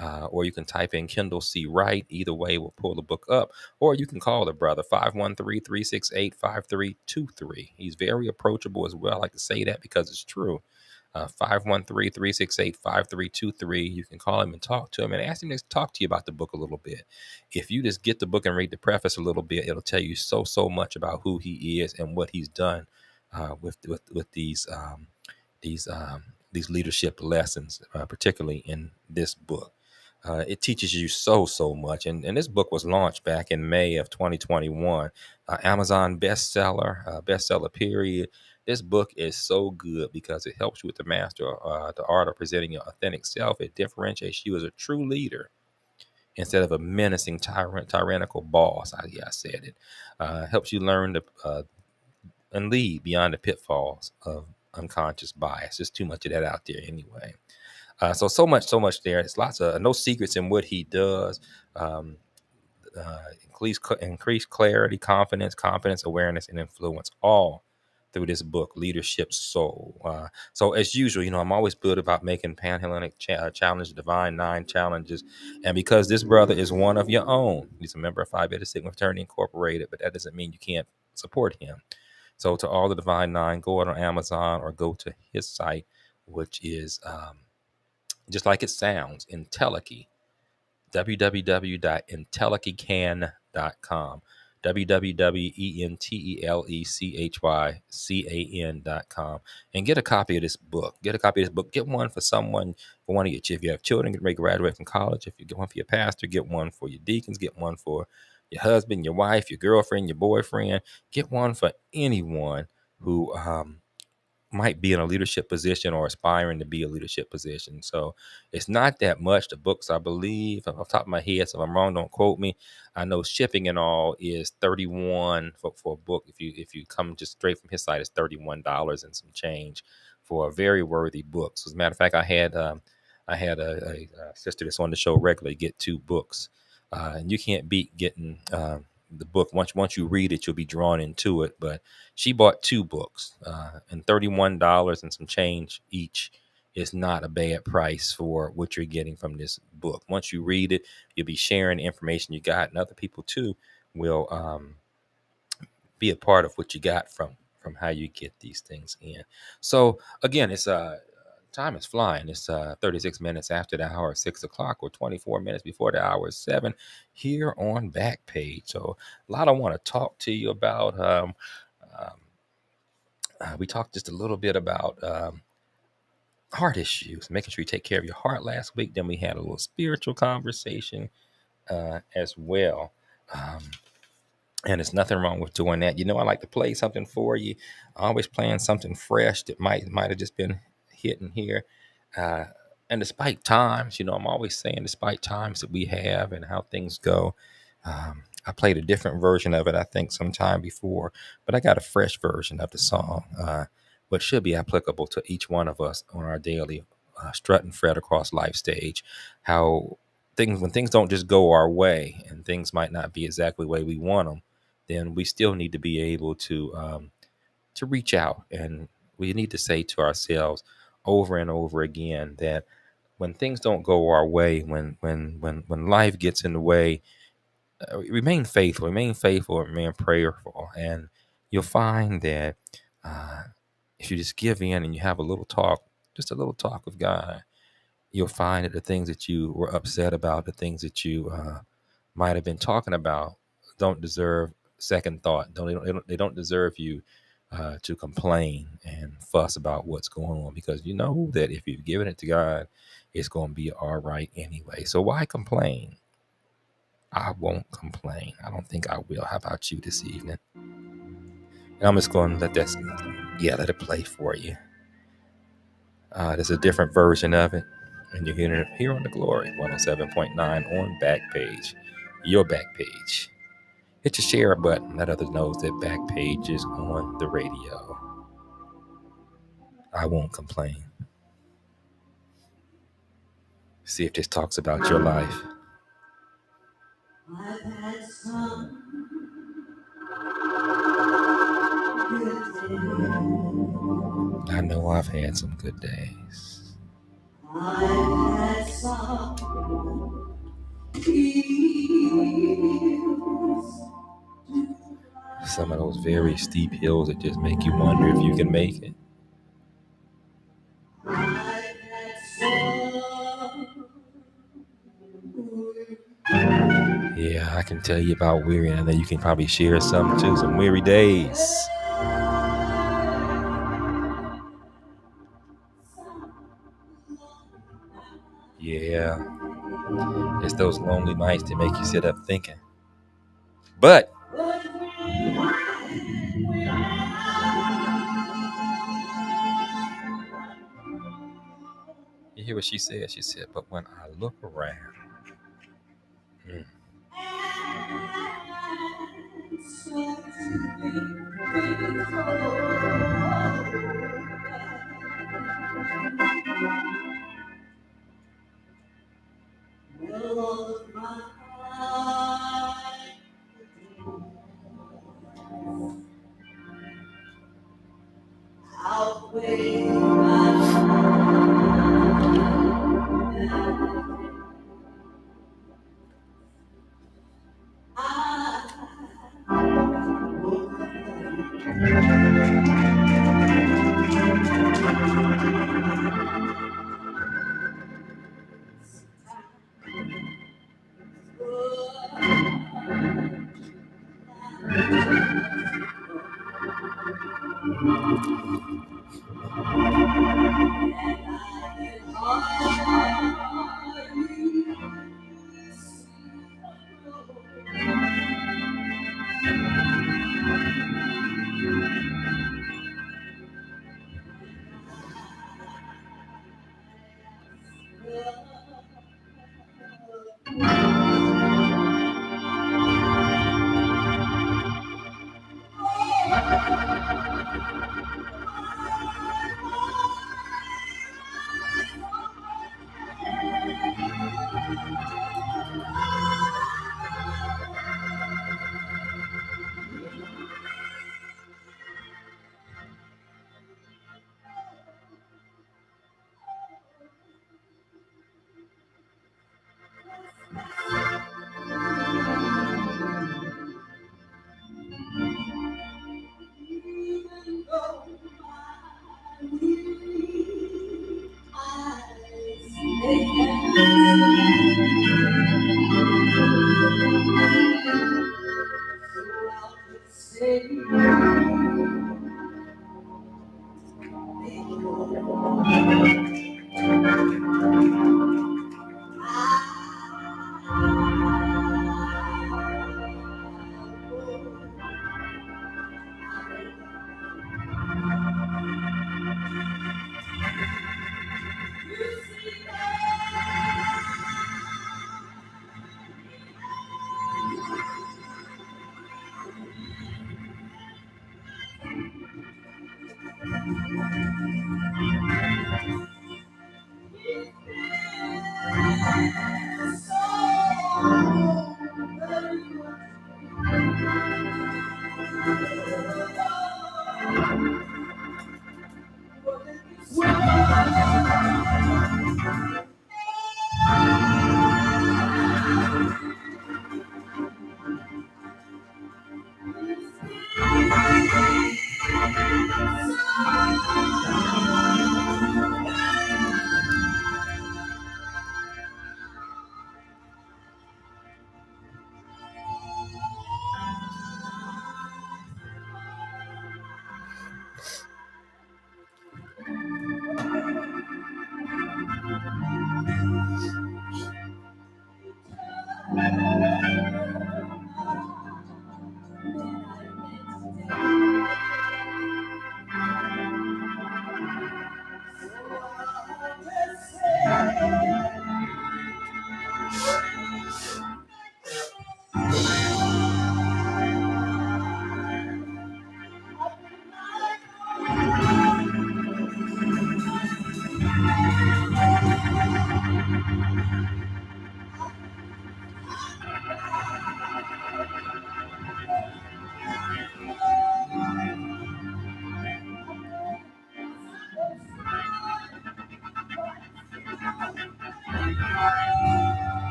I: or you can type in Kindle C Wright. Either way, we'll pull the book up. Or you can call the brother, 513-368-5323. He's very approachable as well. I like to say that because it's true. 513-368-5323. You can call him and talk to him and ask him to talk to you about the book a little bit. If you just get the book and read the preface a little bit, it'll tell you so much about who he is and what he's done with these these leadership lessons, particularly in this book. It teaches you so much. And this book was launched back in May of 2021. Amazon bestseller period. This book is so good because it helps you with the the art of presenting your authentic self. It differentiates you as a true leader instead of a menacing tyrannical boss. I said it. Helps you learn to and lead beyond the pitfalls of unconscious bias. There's too much of that out there anyway. So much there. It's lots of no secrets in what he does. Um, increase clarity, confidence, awareness, and influence, all through this book, Leadership Soul. So as usual, I'm always good about making Panhellenic Challenge, Divine Nine challenges. And because this brother is one of your own, he's a member of Phi Beta Sigma Fraternity Incorporated, but that doesn't mean you can't support him. So to all the Divine Nine, go out on Amazon or go to his site, which is just like it sounds, Entelechy, www.entelechycan.com, www.entelechycan.com, and get a copy of this book. Get one for someone, for one of your, if you have children, get ready to graduate from college. If you get one for your pastor, get one for your deacons, get one for your husband, your wife, your girlfriend, your boyfriend. Get one for anyone who might be in a leadership position or aspiring to be a leadership position. So it's not that much. The books, I believe, off the top of my head, so if I'm wrong, don't quote me. I know shipping and all is $31 for a book. If you come just straight from his site, it's $31 and some change for a very worthy book. So as a matter of fact, I had a sister that's on the show regularly get 2 books, and you can't beat getting the book. Once you read it, you'll be drawn into it. But she bought 2 books, and $31 and some change each is not a bad price for what you're getting from this book. Once you read it, you'll be sharing the information you got, and other people too will be a part of what you got from how you get these things in. So again, it's time is flying. It's 36 minutes after the hour of 6 o'clock, or 24 minutes before the hour of 7 here on Backpage. So a lot I want to talk to you about. We talked just a little bit about heart issues, making sure you take care of your heart last week. Then we had a little spiritual conversation as well. And there's nothing wrong with doing that. I like to play something for you. Always playing something fresh that might have just been hitting here. And despite times, I'm always saying, despite times that we have and how things go, I played a different version of it, I think, sometime before, but I got a fresh version of the song, which should be applicable to each one of us on our daily strut and fret across life stage. How when things don't just go our way, and things might not be exactly the way we want them, then we still need to be able to reach out, and we need to say to ourselves over and over again that when things don't go our way, when life gets in the way, remain faithful, remain prayerful, and you'll find that if you just give in and you have just a little talk with God, you'll find that the things that you were upset about, the things that you might have been talking about, don't deserve second thought. They don't deserve you to complain and fuss about what's going on, because you know that if you've given it to God, it's going to be all right anyway. So why complain? I won't complain. I don't think I will. How about you this evening? And I'm just going to let it play for you. There's a different version of it, and you're hearing it here on the Glory 107.9 on Backpage, your Backpage. Hit your share button. Let others know that Backpage is on the radio. I won't complain. See if this talks about your life.
A: I've had some good days.
I: I know I've had some good days.
A: I had some hills.
I: Some of those very steep hills that just make you wonder if you can make it.
A: I had some.
I: Yeah, I can tell you about weary, and I know you can probably share some too, some weary days. Yeah, it's those lonely nights that make you sit up thinking. But you hear what she said? She said, but when I look around, mm,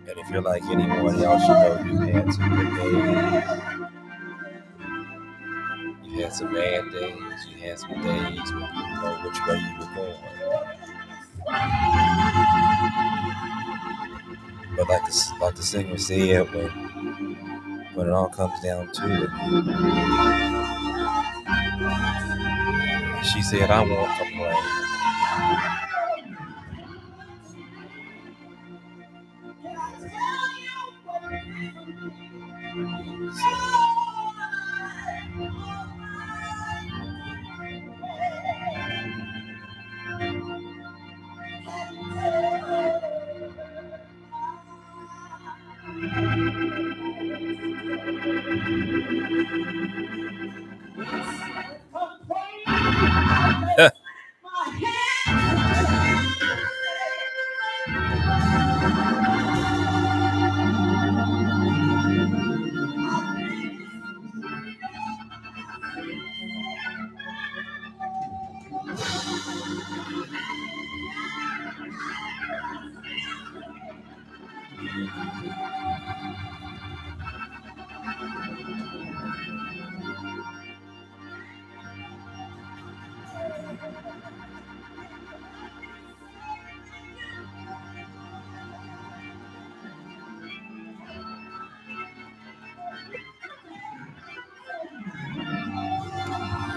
I: And if you're like anyone else, you know you had some good days, you had some bad days, you had some days when you didn't know which way you were going. But like the singer said, when it all comes down to it, she said, "I won't complain."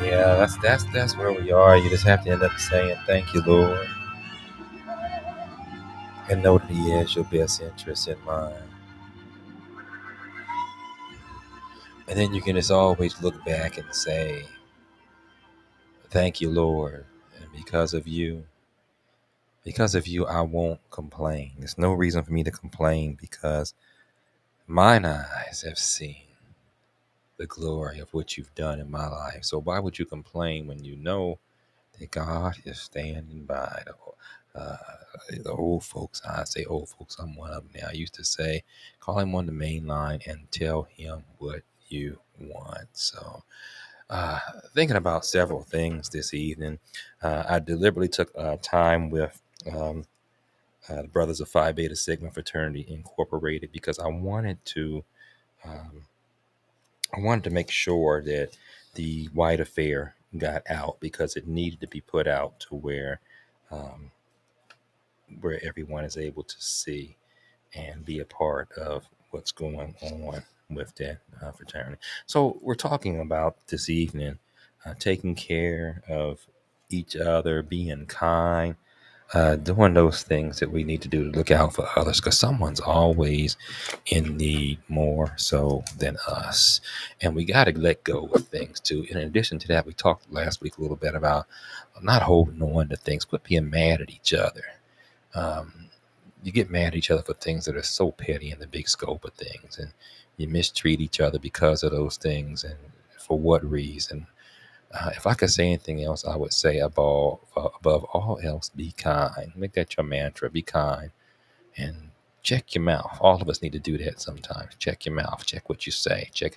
I: Yeah, that's where we are. You just have to end up saying, "Thank you, Lord," and know that He has your best interest in mind. And then you can just always look back and say, "Thank you, Lord," and because of you, I won't complain. There's no reason for me to complain because mine eyes have seen the glory of what you've done in my life. So why would you complain when you know that God is standing by? Uh, the old folks, I say old folks, I'm one of them now. I used to say, call him on the main line and tell him what you want. So, thinking about several things this evening, I deliberately took time with the Brothers of Phi Beta Sigma Fraternity Incorporated because um, I wanted to make sure that the white affair got out because it needed to be put out to um, where everyone is able to see and be a part of what's going on with that fraternity. So we're talking about this evening taking care of each other, being kind, doing those things that we need to do to look out for others because someone's always in need more so than us. And we got to let go of things too. In addition to that, we talked last week a little bit about not holding on to things, quit being mad at each other. Um, you get mad at each other for things that are so petty in the big scope of things, and you mistreat each other because of those things. And for what reason? If I could say anything else, I would say above all else, be kind. Make that your mantra. Be kind and check your mouth. All of us need to do that sometimes. Check your mouth. Check what you say. Check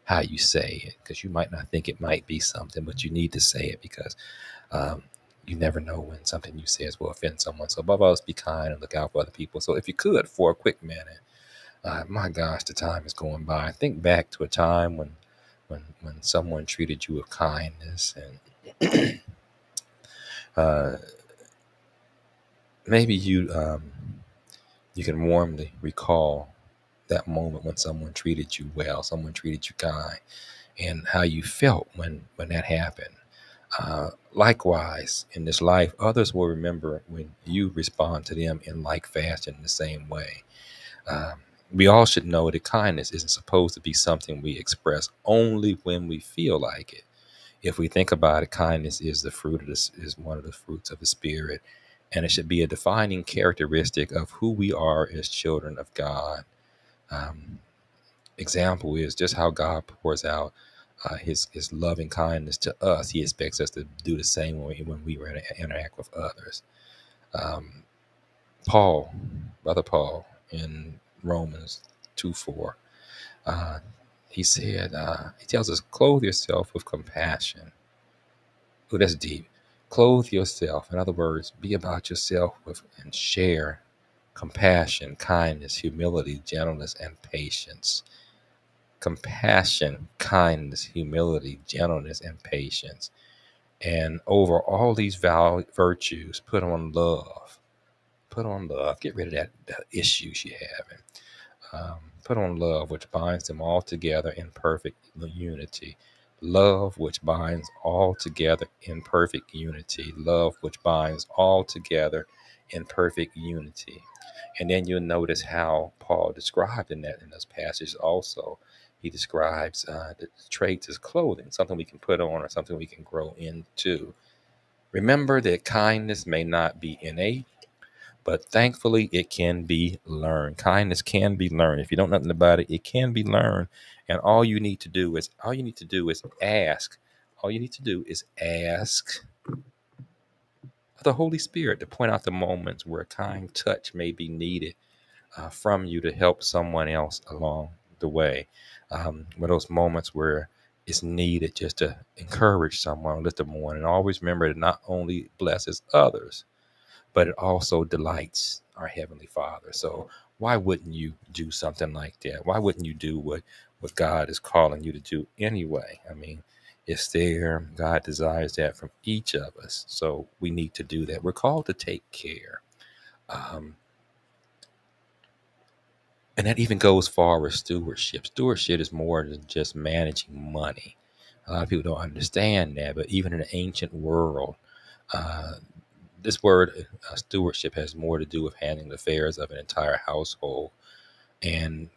I: how you say it, because you might not think it might be something, but you need to say it because um, you never know when something you say will offend someone. So above all else, be kind and look out for other people. So if you could, for a quick minute, my gosh, the time is going by. Think back to a time when someone treated you with kindness, and uh, maybe you can warmly recall that moment when someone treated you well, someone treated you kind, and how you felt when that happened. Likewise, in this life, others will remember when you respond to them in like fashion in the same way. Um, we all should know that kindness isn't supposed to be something we express only when we feel like it. If we think about it, kindness is the fruit of this is one of the fruits of the spirit, and it should be a defining characteristic of who we are as children of God. Um, Example is just how God pours out his loving kindness to us, he expects us to do the same when we interact with others. Um, Paul, Brother Paul, in Romans 2:4, uh, he said, he tells us, clothe yourself with compassion. Oh, that's deep. Clothe yourself. In other words, be about yourself with and share compassion, kindness, humility, gentleness, and patience. Compassion, kindness, humility, gentleness, and patience. And over all these virtues, put on love. Put on love. Get rid of that issues you have. Put on love, which binds them all together in perfect unity. Love, which binds all together in perfect unity. Love, which binds all together in perfect unity. And then you'll notice how Paul described in those passages also. He describes the traits as clothing, something we can put on or something we can grow into. Remember that kindness may not be innate, but thankfully it can be learned. Kindness can be learned. If you don't know nothing about it, it can be learned. And all you need to do is ask. All you need to do is ask the Holy Spirit to point out the moments where a kind touch may be needed from you to help someone else along the way. Where those moments where it's needed just to encourage someone, lift them on, and always remember it not only blesses others, but it also delights our Heavenly Father. So why wouldn't you do something like that? Why wouldn't you do what God is calling you to do anyway? I mean, it's there. God desires that from each of us. So we need to do that. We're called to take care. Um, and that even goes far as stewardship. Stewardship is more than just managing money. A lot of people don't understand that, but even in the ancient world, uh, this word stewardship has more to do with handling the affairs of an entire household. And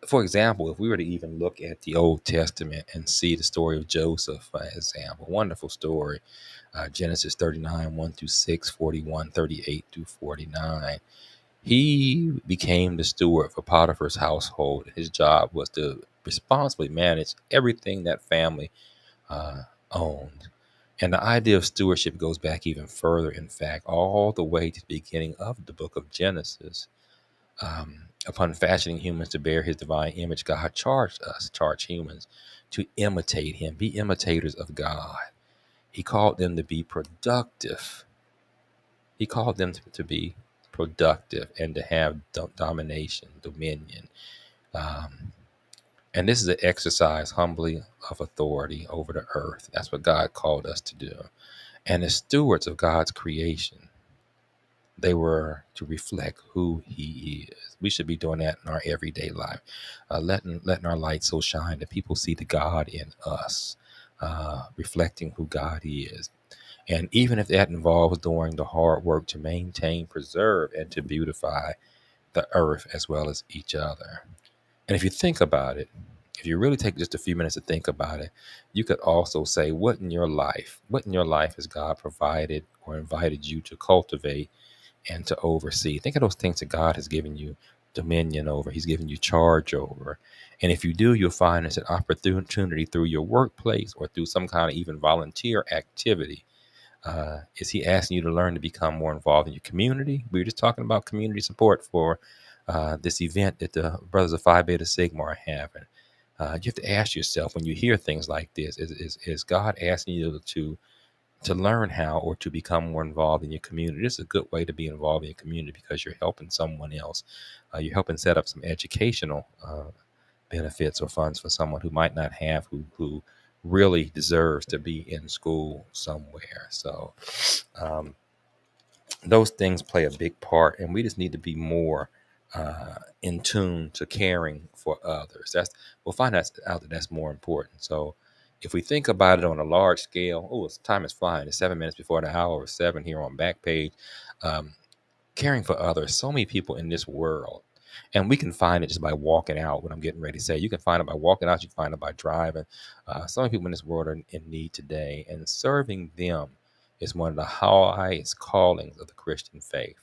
I: for example, if we were to even look at the Old Testament and see the story of Joseph, for example, wonderful story, Genesis 39, 1 through 6, 41, 38 through 49. He became the steward for Potiphar's household. His job was to responsibly manage everything that family owned. And the idea of stewardship goes back even further, in fact, all the way to the beginning of the book of Genesis. Upon fashioning humans to bear his divine image, God charged humans to imitate him, be imitators of God. He called them to be productive. He called them to be productive and to have domination, dominion. Um, and this is an exercise humbly of authority over the earth. That's what God called us to do. And as stewards of God's creation, they were to reflect who he is. We should be doing that in our everyday life, letting our light so shine that people see the God in us, reflecting who God is. And even if that involves doing the hard work to maintain, preserve, and to beautify the earth as well as each other. And if you think about it, if you really take just a few minutes to think about it, you could also say, what in your life has God provided or invited you to cultivate and to oversee? Think of those things that God has given you dominion over. He's given you charge over. And if you do, you'll find it's an opportunity through your workplace or through some kind of even volunteer activity. Is he asking you to learn to become more involved in your community? We were just talking about community support for this event that the Brothers of Phi Beta Sigma are having. You have to ask yourself when you hear things like this: Is God asking you to learn how or to become more involved in your community? This is a good way to be involved in your community because you're helping someone else. You're helping set up some educational benefits or funds for someone who might not have, who really deserves to be in school somewhere. So those things play a big part, and we just need to be more in tune to caring for others. We'll find out that that's more important. So if we think about it on a large scale, time is flying. It's 7 minutes before the hour of 7 here on Backpage. Um, Caring for others, so many people in this world, and we can find it just by walking out. What I'm getting ready to say, you can find it by walking out, you can find it by driving. So many people in this world are in need today, and serving them is one of the highest callings of the Christian faith.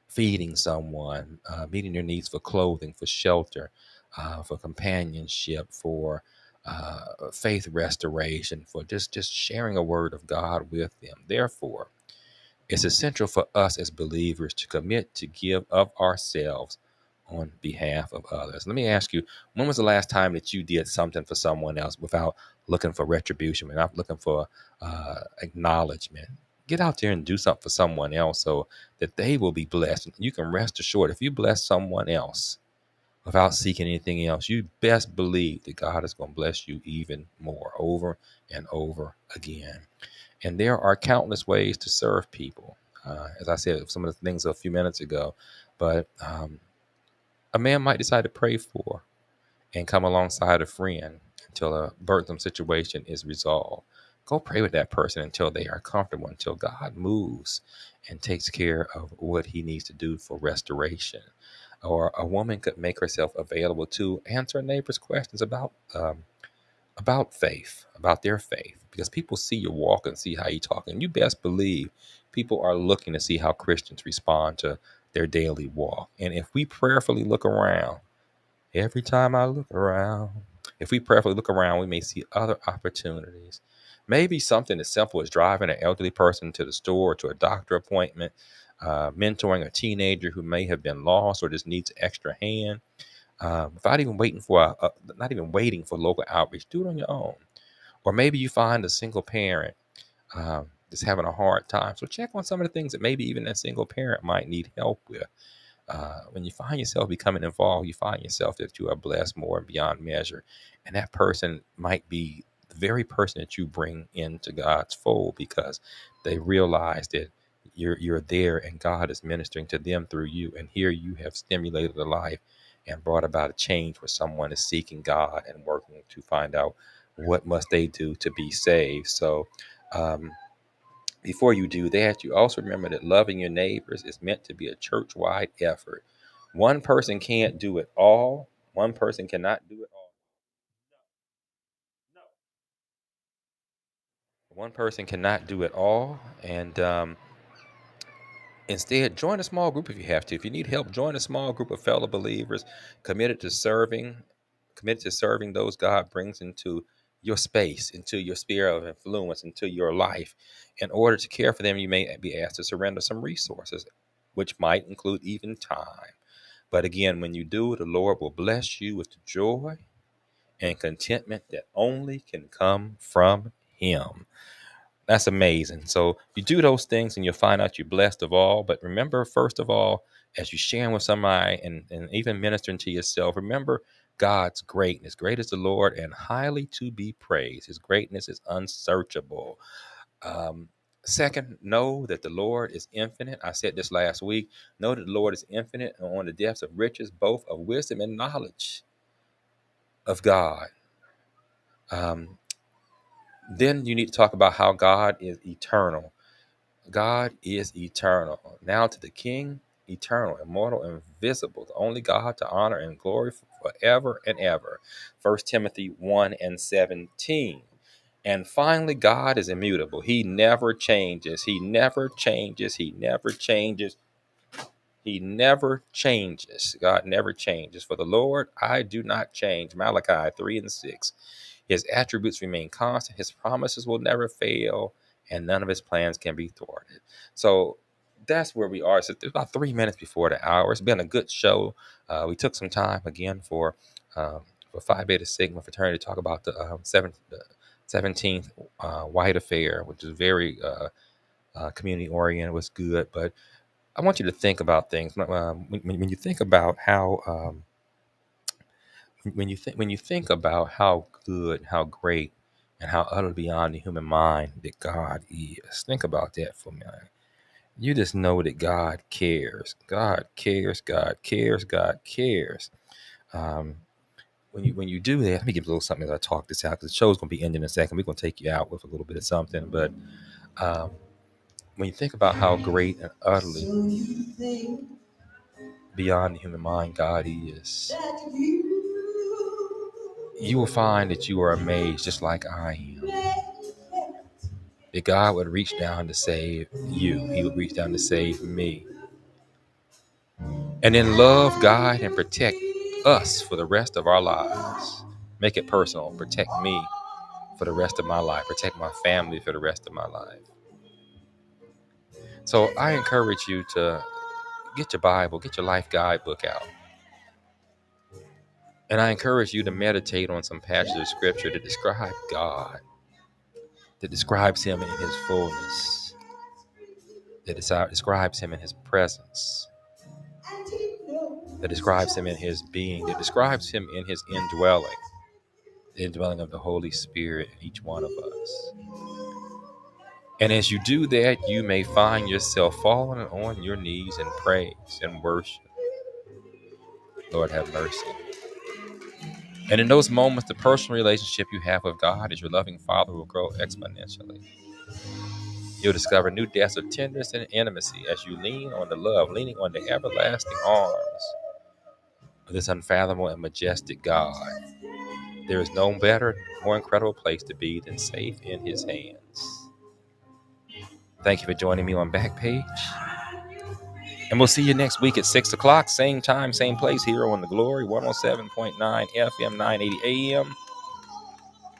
I: Feeding someone, meeting their needs for clothing, for shelter, for companionship, for faith restoration, for just sharing a word of God with them. Therefore, it's essential for us as believers to commit to give of ourselves on behalf of others. Let me ask you, when was the last time that you did something for someone else without looking for retribution, without looking for acknowledgement? Get out there and do something for someone else so that they will be blessed. You can rest assured, if you bless someone else without seeking anything else, you best believe that God is going to bless you even more, over and over again. And there are countless ways to serve people. As I said, some of the things a few minutes ago, but a man might decide to pray for and come alongside a friend until a burdensome situation is resolved. Go pray with that person until they are comfortable, until God moves and takes care of what he needs to do for restoration. Or a woman could make herself available to answer a neighbor's questions about faith, about their faith, because people see your walk and see how you talk. And you best believe people are looking to see how Christians respond to their daily walk. And if we prayerfully look around, every time I look around, if we prayerfully look around, we may see other opportunities. Maybe something as simple as driving an elderly person to the store, to a doctor appointment, mentoring a teenager who may have been lost or just needs an extra hand, without even waiting for not even waiting for local outreach. Do it on your own. Or maybe you find a single parent that's having a hard time. So check on some of the things that maybe even that single parent might need help with. When you find yourself becoming involved, you find yourself that you are blessed more and beyond measure. And that person might be the very person that you bring into God's fold, because they realize that you're there and God is ministering to them through you. And here you have stimulated a life and brought about a change where someone is seeking God and working to find out what must they do to be saved. So before you do that, you also remember that loving your neighbors is meant to be a church-wide effort. One person can't do it all. One person cannot do it all. One person cannot do it all. And instead, join a small group if you have to. If you need help, join a small group of fellow believers committed to serving those God brings into your space, into your sphere of influence, into your life. In order to care for them, you may be asked to surrender some resources, which might include even time. But again, when you do, the Lord will bless you with the joy and contentment that only can come from Him. That's amazing. So you do those things and you'll find out you're blessed of all. But remember, first of all, as you're sharing with somebody and even ministering to yourself, remember God's greatness. Great is the Lord and highly to be praised. His greatness is unsearchable. Um, Second, know that the Lord is infinite. I said this last week. Know that the Lord is infinite and on the depths of riches, both of wisdom and knowledge of God. Um, then you need to talk about how God is eternal. God is eternal. Now to the King, eternal, immortal, invisible, the only God, to honor and glory forever and ever. 1 Timothy 1 and 17. And finally, God is immutable. He never changes. He never changes. He never changes. He never changes. God never changes. For the Lord, I do not change. Malachi 3 and 6. His attributes remain constant. His promises will never fail, and none of his plans can be thwarted. So that's where we are. So it's about 3 minutes before the hour. It's been a good show. We took some time again for Phi Beta Sigma fraternity to talk about the 17th White Affair, which is very community oriented. Was good, but I want you to think about things. When you think about how when you think about how good, how great, and how utterly beyond the human mind that God is, think about that for a minute. You just know that God cares. God cares. God cares. God cares. Um, when you do that, let me give you a little something as I talk this out, because the show's going to be ending in a second. We're going to take you out with a little bit of something, but um, when you think about how great and utterly beyond the human mind God is, you will find that you are amazed, just like I am, that God would reach down to save you. He would reach down to save me. And then love, guide, and protect us for the rest of our lives. Make it personal. Protect me for the rest of my life. Protect my family for the rest of my life. So I encourage you to get your Bible, get your life guidebook out. And I encourage you to meditate on some passages of scripture that describe God, that describes him in his fullness, that describes him in his presence, that describes him in his being, that describes him in his indwelling, the indwelling of the Holy Spirit in each one of us. And as you do that, you may find yourself falling on your knees in praise and worship. Lord, have mercy. And in those moments, the personal relationship you have with God as your loving Father will grow exponentially. You'll discover new depths of tenderness and intimacy as you lean on the love, leaning on the everlasting arms of this unfathomable and majestic God. There is no better, more incredible place to be than safe in his hands. Thank you for joining me on Backpage. And we'll see you next week at 6 o'clock, same time, same place, here on the Glory 107.9 FM, 980 AM.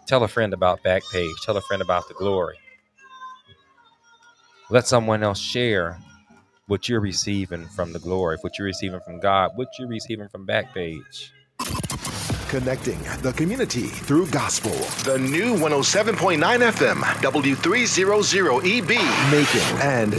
I: Tell a friend about Backpage. Tell a friend about the Glory. Let someone else share what you're receiving from the Glory, what you're receiving from God, what you're receiving from Backpage.
B: Connecting the community through gospel. The new 107.9 FM, W300EB, Macon, and